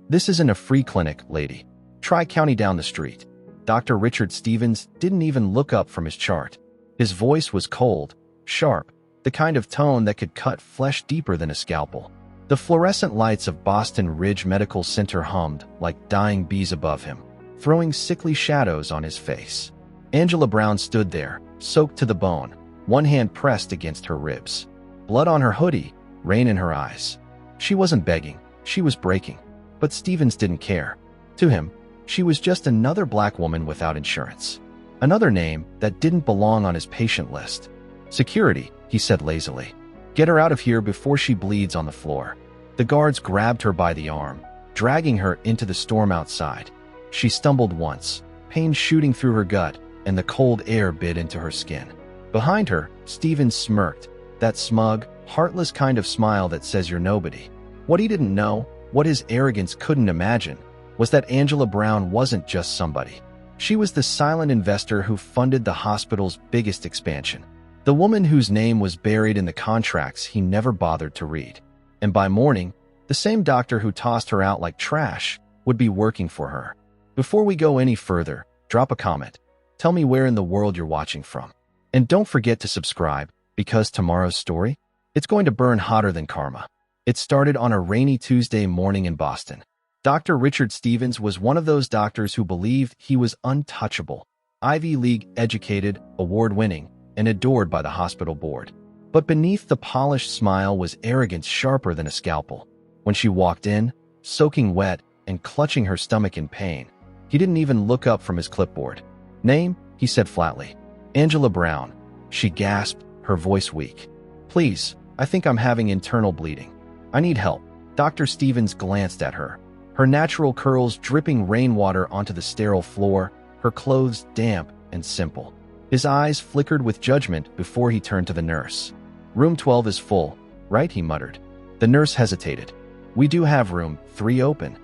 This isn't a free clinic, lady. Tri-County down the street. Dr. Richard Stevens didn't even look up from his chart. His voice was cold, sharp, the kind of tone that could cut flesh deeper than a scalpel. The fluorescent lights of Boston Ridge Medical Center hummed like dying bees above him, throwing sickly shadows on his face. Angela Brown stood there, soaked to the bone, one hand pressed against her ribs. Blood on her hoodie, rain in her eyes. She wasn't begging, she was breaking. But Stevens didn't care. To him, she was just another black woman without insurance. Another name that didn't belong on his patient list. Security, he said lazily. Get her out of here before she bleeds on the floor. The guards grabbed her by the arm, dragging her into the storm outside. She stumbled once, pain shooting through her gut, and the cold air bit into her skin. Behind her, Stevens smirked, that smug, heartless kind of smile that says you're nobody. What he didn't know, what his arrogance couldn't imagine, was that Angela Brown wasn't just somebody. She was the silent investor who funded the hospital's biggest expansion. The woman whose name was buried in the contracts he never bothered to read. And by morning, the same doctor who tossed her out like trash would be working for her. Before we go any further, drop a comment. Tell me where in the world you're watching from. And don't forget to subscribe, because tomorrow's story, it's going to burn hotter than karma. It started on a rainy Tuesday morning in Boston. Dr. Richard Stevens was one of those doctors who believed he was untouchable, Ivy League educated, award-winning, and adored by the hospital board. But beneath the polished smile was arrogance sharper than a scalpel. When she walked in, soaking wet and clutching her stomach in pain, he didn't even look up from his clipboard. Name, he said flatly. Angela Brown. She gasped, her voice weak. Please, I think I'm having internal bleeding. I need help. Dr. Stevens glanced at her, her natural curls dripping rainwater onto the sterile floor, her clothes damp and simple. His eyes flickered with judgment before he turned to the nurse. Room 12 is full, right? He muttered. The nurse hesitated. We do have room 3 open.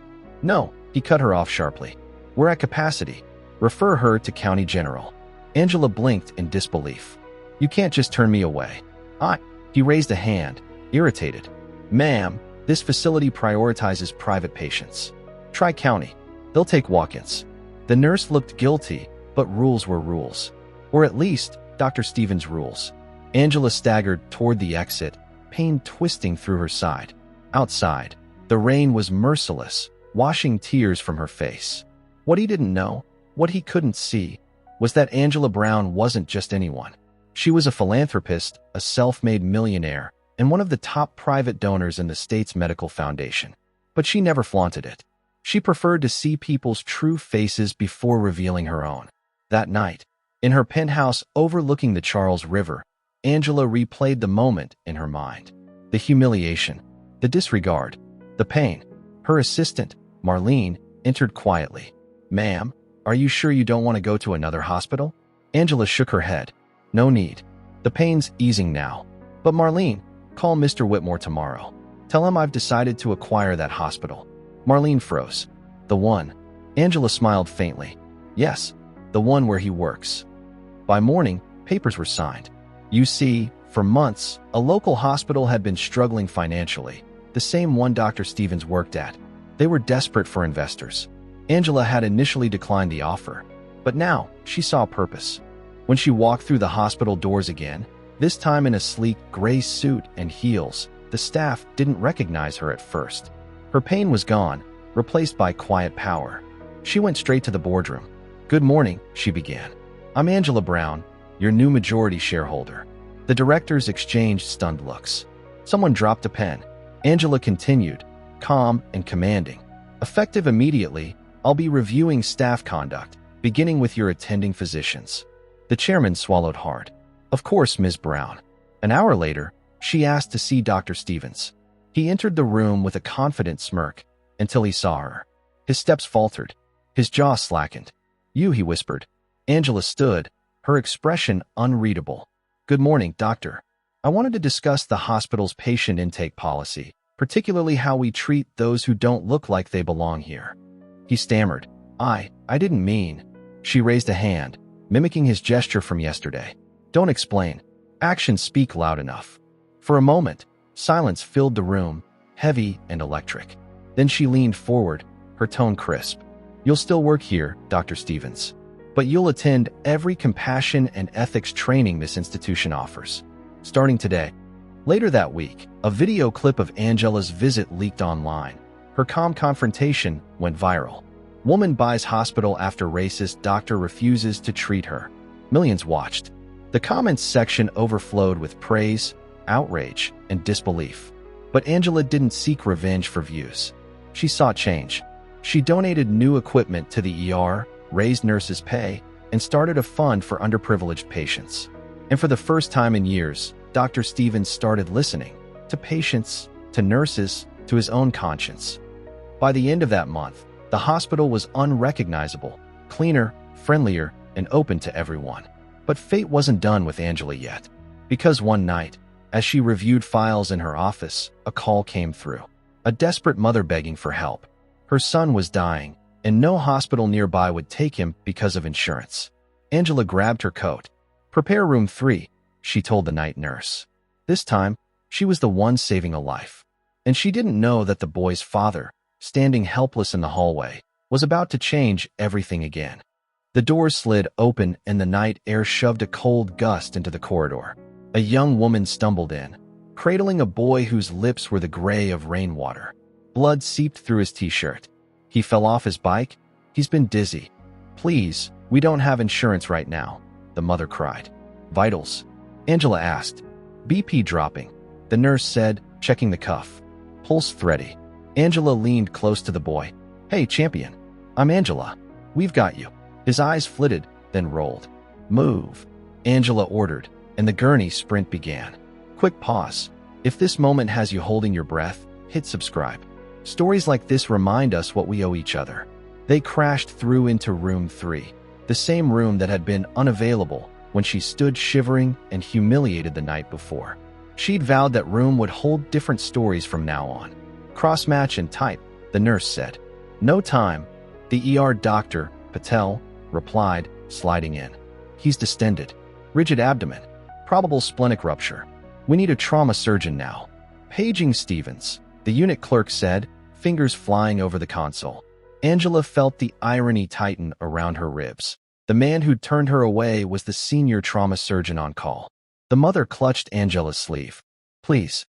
No, he cut her off sharply. We're at capacity. Refer her to County General. Angela blinked in disbelief. You can't just turn me away. He raised a hand, irritated. Ma'am, this facility prioritizes private patients. Tri-County. They'll take walk-ins. The nurse looked guilty, but rules were rules. Or at least, Dr. Stevens' rules. Angela staggered toward the exit, pain twisting through her side. Outside, the rain was merciless, washing tears from her face. What he didn't know, what he couldn't see, was that Angela Brown wasn't just anyone. She was a philanthropist, a self-made millionaire, and one of the top private donors in the state's medical foundation. But she never flaunted it. She preferred to see people's true faces before revealing her own. That night, in her penthouse overlooking the Charles River, Angela replayed the moment in her mind. The humiliation, the disregard, the pain. Her assistant, Marlene, entered quietly. Ma'am, are you sure you don't want to go to another hospital? Angela shook her head. No need. The pain's easing now. But Marlene, call Mr. Whitmore tomorrow. Tell him I've decided to acquire that hospital. Marlene froze. The one. Angela smiled faintly. Yes, the one where he works. By morning, papers were signed. You see, for months, a local hospital had been struggling financially, the same one Dr. Stevens worked at. They were desperate for investors. Angela had initially declined the offer, but now she saw purpose. When she walked through the hospital doors again, this time in a sleek gray suit and heels, the staff didn't recognize her at first. Her pain was gone, replaced by quiet power. She went straight to the boardroom. Good morning, she began. I'm Angela Brown, your new majority shareholder. The directors exchanged stunned looks. Someone dropped a pen. Angela continued, calm and commanding. Effective immediately, I'll be reviewing staff conduct, beginning with your attending physicians. The chairman swallowed hard. Of course, Ms. Brown. An hour later, she asked to see Dr. Stevens. He entered the room with a confident smirk until he saw her. His steps faltered. His jaw slackened. You, he whispered. Angela stood, her expression unreadable. Good morning, doctor. I wanted to discuss the hospital's patient intake policy, particularly how we treat those who don't look like they belong here. He stammered. I didn't mean. She raised a hand, mimicking his gesture from yesterday. Don't explain. Actions speak loud enough. For a moment, silence filled the room, heavy and electric. Then she leaned forward, her tone crisp. You'll still work here, Dr. Stevens. But you'll attend every compassion and ethics training this institution offers. Starting today. Later that week, a video clip of Angela's visit leaked online. Her calm confrontation went viral. Woman buys hospital after racist doctor refuses to treat her. Millions watched. The comments section overflowed with praise, outrage, and disbelief. But Angela didn't seek revenge for views. She sought change. She donated new equipment to the ER, raised nurses' pay, and started a fund for underprivileged patients. And for the first time in years, Dr. Stevens started listening to patients, to nurses, to his own conscience. By the end of that month, the hospital was unrecognizable, cleaner, friendlier, and open to everyone. But fate wasn't done with Angela yet. Because one night, as she reviewed files in her office, a call came through. A desperate mother begging for help. Her son was dying, and no hospital nearby would take him because of insurance. Angela grabbed her coat. "Prepare room 3, she told the night nurse. This time, she was the one saving a life. And she didn't know that the boy's father, standing helpless in the hallway, was about to change everything again. The doors slid open and the night air shoved a cold gust into the corridor. A young woman stumbled in, cradling a boy whose lips were the gray of rainwater. Blood seeped through his t-shirt. He fell off his bike. He's been dizzy. "Please, we don't have insurance right now," the mother cried. "Vitals?" Angela asked. "BP dropping," the nurse said, checking the cuff. "Pulse thready." Angela leaned close to the boy. "Hey, champion. I'm Angela. We've got you." His eyes flitted, then rolled. "Move," Angela ordered, and the gurney sprint began. Quick pause. If this moment has you holding your breath, hit subscribe. Stories like this remind us what we owe each other. They crashed through into room 3, the same room that had been unavailable when she stood shivering and humiliated the night before. She'd vowed that room would hold different stories from now on. "Cross-match and type," the nurse said. "No time," the ER doctor, Patel, replied, sliding in. "He's distended. Rigid abdomen. Probable splenic rupture. We need a trauma surgeon now." Paging Stevens, the unit clerk said, fingers flying over the console. Angela felt the irony tighten around her ribs. The man who'd turned her away was the senior trauma surgeon on call. The mother clutched Angela's sleeve. Please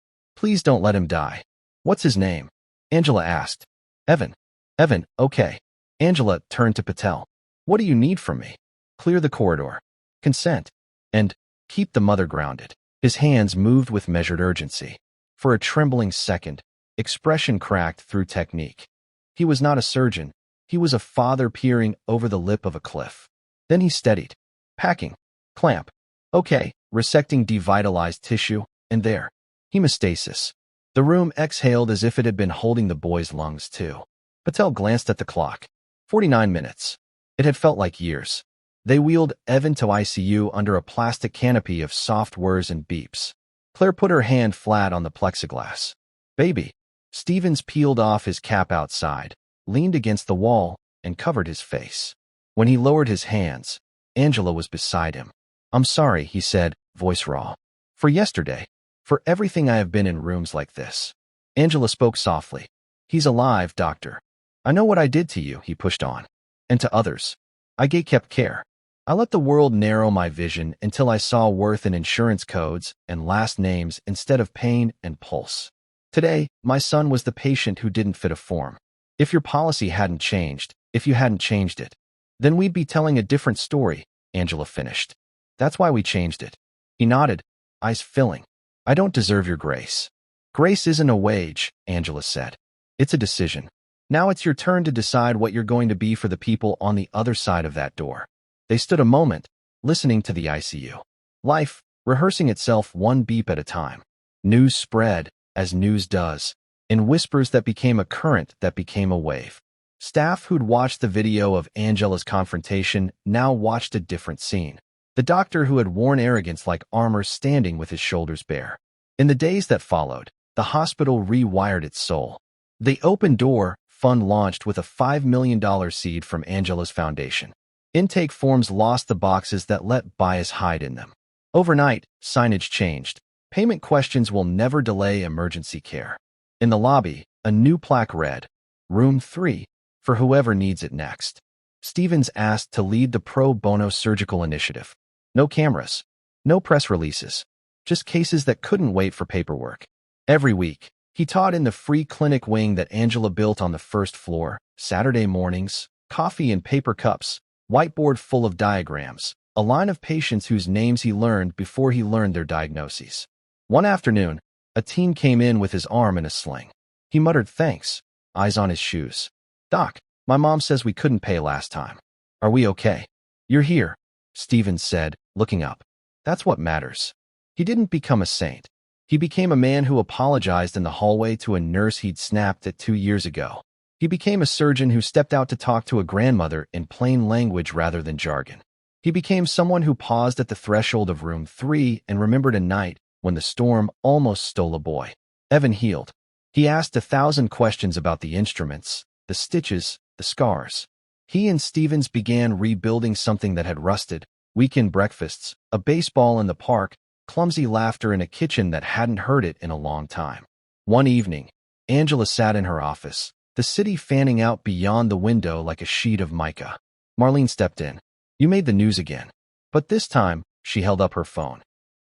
don't let him die." "What's his name?" Angela asked. "Evan." "Evan, okay." Angela turned to Patel. "What do you need from me?" "Clear the corridor. Consent. And keep the mother grounded." His hands moved with measured urgency. For a trembling second, expression cracked through technique. He was not a surgeon. He was a father peering over the lip of a cliff. Then he steadied. "Packing. Clamp. Okay." Resecting devitalized tissue, and there. Hemostasis. The room exhaled as if it had been holding the boy's lungs too. Patel glanced at the clock. 49 minutes. It had felt like years. They wheeled Evan to ICU under a plastic canopy of soft whirs and beeps. Claire put her hand flat on the plexiglass. "Baby." Stevens peeled off his cap outside, leaned against the wall, and covered his face. When he lowered his hands, Angela was beside him. "I'm sorry," he said, voice raw. "For yesterday. For everything I have been in rooms like this." Angela spoke softly. "He's alive, doctor. I know what I did to you," he pushed on. "And to others. I gatekept care. I let the world narrow my vision until I saw worth in insurance codes and last names instead of pain and pulse. Today, my son was the patient who didn't fit a form. If your policy hadn't changed, if you hadn't changed it, then we'd be telling a different story," Angela finished. "That's why we changed it." He nodded, eyes filling. "I don't deserve your grace." "Grace isn't a wage," Angela said. "It's a decision. Now it's your turn to decide what you're going to be for the people on the other side of that door." They stood a moment, listening to the ICU. Life, rehearsing itself one beep at a time. News spread, as news does, in whispers that became a current that became a wave. Staff who'd watched the video of Angela's confrontation now watched a different scene. The doctor who had worn arrogance like armor standing with his shoulders bare. In the days that followed, the hospital rewired its soul. The Open Door Fund launched with a $5 million seed from Angela's foundation. Intake forms lost the boxes that let bias hide in them. Overnight, signage changed. Payment questions will never delay emergency care. In the lobby, a new plaque read, "Room 3, for whoever needs it next. Stevens asked to lead the pro bono surgical initiative. No cameras, no press releases, just cases that couldn't wait for paperwork. Every week, he taught in the free clinic wing that Angela built on the first floor. Saturday mornings, coffee in paper cups, whiteboard full of diagrams, a line of patients whose names he learned before he learned their diagnoses. One afternoon, a teen came in with his arm in a sling. He muttered thanks, eyes on his shoes. "Doc, my mom says we couldn't pay last time. Are we okay?" "You're here," Stevens said, looking up. That's what matters. He didn't become a saint. He became a man who apologized in the hallway to a nurse he'd snapped at 2 years ago. He became a surgeon who stepped out to talk to a grandmother in plain language rather than jargon. He became someone who paused at the threshold of room 3 and remembered a night when the storm almost stole a boy. Evan healed. He asked 1,000 questions about the instruments, the stitches, the scars. He and Stevens began rebuilding something that had rusted: weekend breakfasts, a baseball in the park, clumsy laughter in a kitchen that hadn't heard it in a long time. One evening, Angela sat in her office, the city fanning out beyond the window like a sheet of mica. Marlene stepped in. "You made the news again." But this time, she held up her phone.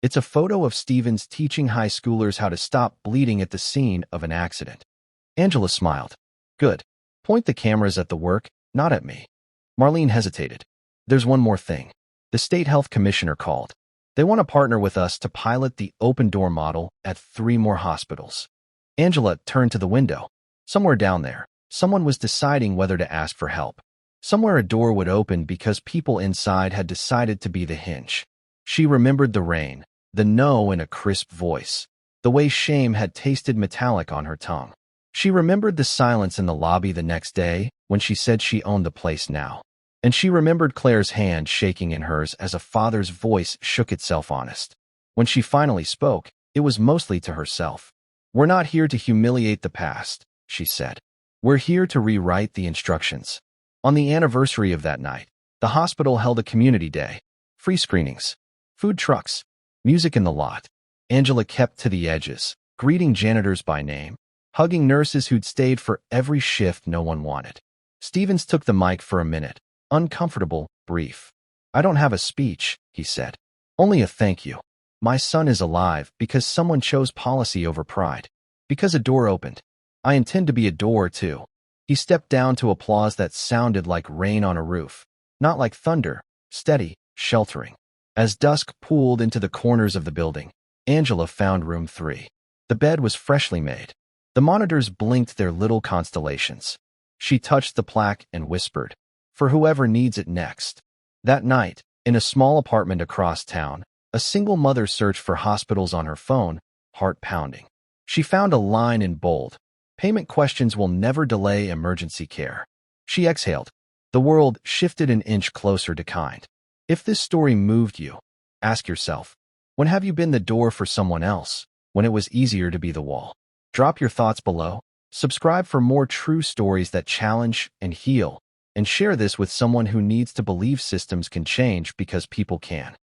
It's a photo of Stevens teaching high schoolers how to stop bleeding at the scene of an accident. Angela smiled. "Good. Point the cameras at the work, not at me." Marlene hesitated. "There's one more thing. The state health commissioner called. They want to partner with us to pilot the open door model at 3 more hospitals." Angela turned to the window. Somewhere down there, someone was deciding whether to ask for help. Somewhere a door would open because people inside had decided to be the hinge. She remembered the rain, the no in a crisp voice, the way shame had tasted metallic on her tongue. She remembered the silence in the lobby the next day when she said she owned the place now. And she remembered Claire's hand shaking in hers as a father's voice shook itself honest. When she finally spoke, it was mostly to herself. "We're not here to humiliate the past," she said. "We're here to rewrite the instructions." On the anniversary of that night, the hospital held a community day. Free screenings, food trucks, music in the lot. Angela kept to the edges, greeting janitors by name, hugging nurses who'd stayed for every shift no one wanted. Stevens took the mic for a minute, uncomfortable, brief. "I don't have a speech," he said. "Only a thank you. My son is alive because someone chose policy over pride. Because a door opened. I intend to be a door, too." He stepped down to applause that sounded like rain on a roof, not like thunder, steady, sheltering. As dusk pooled into the corners of the building, Angela found room 3. The bed was freshly made. The monitors blinked their little constellations. She touched the plaque and whispered, "For whoever needs it next." That night, in a small apartment across town, a single mother searched for hospitals on her phone, heart pounding. She found a line in bold: "Payment questions will never delay emergency care." She exhaled. The world shifted an inch closer to kind. If this story moved you, ask yourself, when have you been the door for someone else, when it was easier to be the wall? Drop your thoughts below, subscribe for more true stories that challenge and heal, and share this with someone who needs to believe systems can change because people can.